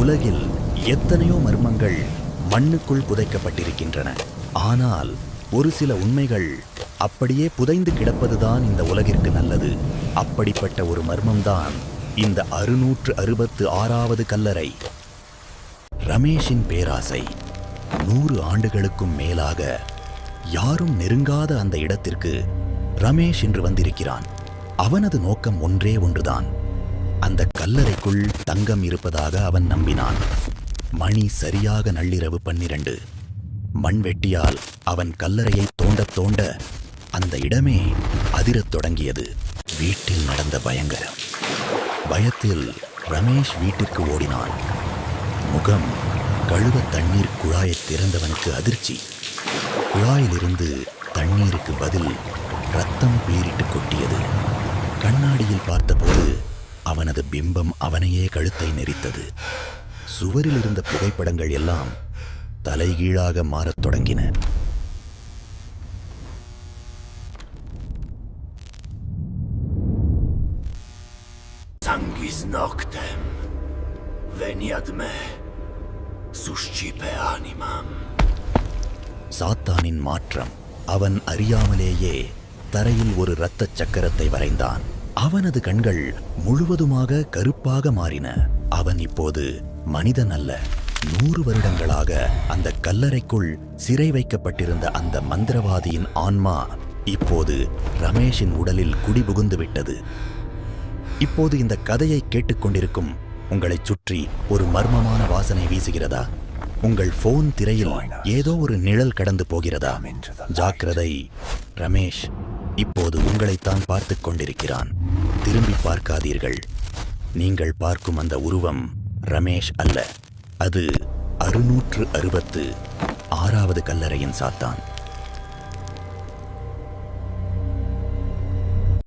உலகில் எத்தனையோ மர்மங்கள் மண்ணுக்குள் புதைக்கப்பட்டிருக்கின்றன. ஆனால் ஒரு சில உண்மைகள் அப்படியே புதைந்து கிடப்பதுதான் இந்த உலகிற்கு நல்லது. அப்படிப்பட்ட ஒரு மர்மம்தான் இந்த 666வது கல்லறை. ரமேஷின் பேராசை 100 ஆண்டுகளுக்கும் மேலாக யாரும் நெருங்காத அந்த இடத்திற்கு ரமேஷ் இன்று வந்திருக்கிறான். அவனது நோக்கம் ஒன்றே ஒன்றுதான். அந்த கல்லறைக்குள் தங்கம் இருப்பதாக அவன் நம்பினான். மணி சரியாக நள்ளிரவு 12. மண்வெட்டியால் அவன் கல்லறையை தோண்டத் தோண்ட அந்த இடமே அதிரத் தொடங்கியது. வீட்டில் நடந்த பயங்கரம். பயத்தில் ரமேஷ் வீட்டிற்கு ஓடினான். முகம் கழுவ தண்ணீர் குழாயை திறந்தவனுக்கு அதிர்ச்சி. குழாயிலிருந்து தண்ணீருக்கு பதில் ரத்தம் பீரிட்டு கொட்டியது. கண்ணாடியில் பார்த்தபோது அவனது பிம்பம் அவனையே கழுத்தை நெரித்தது. சுவரில் இருந்த புகைப்படங்கள் எல்லாம் தலைகீழாக மாறத் தொடங்கின. Sanguis noctem veniat me suscipe animam. சாத்தானின் மாற்றம். அவன் அறியாமலேயே தரையில் ஒரு இரத்தச் சக்கரத்தை வரைந்தான். அவனது கண்கள் முழுவதுமாக கருப்பாக மாறின. அவன் இப்போது மனிதன் அல்ல. 100 வருடங்களாக அந்த கல்லறைக்குள் சிறை வைக்கப்பட்டிருந்த அந்த மந்திரவாதியின் ஆன்மா இப்போது ரமேஷின் உடலில் குடிபுகுந்து விட்டது. இப்போது இந்த கதையை கேட்டுக்கொண்டிருக்கும் உங்களைச் சுற்றி ஒரு மர்மமான வாசனை வீசுகிறதா? உங்கள் போன் திரையில் ஏதோ ஒரு நிழல் கடந்து போகிறதா? ஜாக்கிரதை, ரமேஷ் இப்போது உங்களைத்தான் பார்த்துக் கொண்டிருக்கிறான். திரும்பி பார்க்காதீர்கள். நீங்கள் பார்க்கும் அந்த உருவம் ரமேஷ் அல்ல. அது 666வது கல்லறையின் சாத்தான்.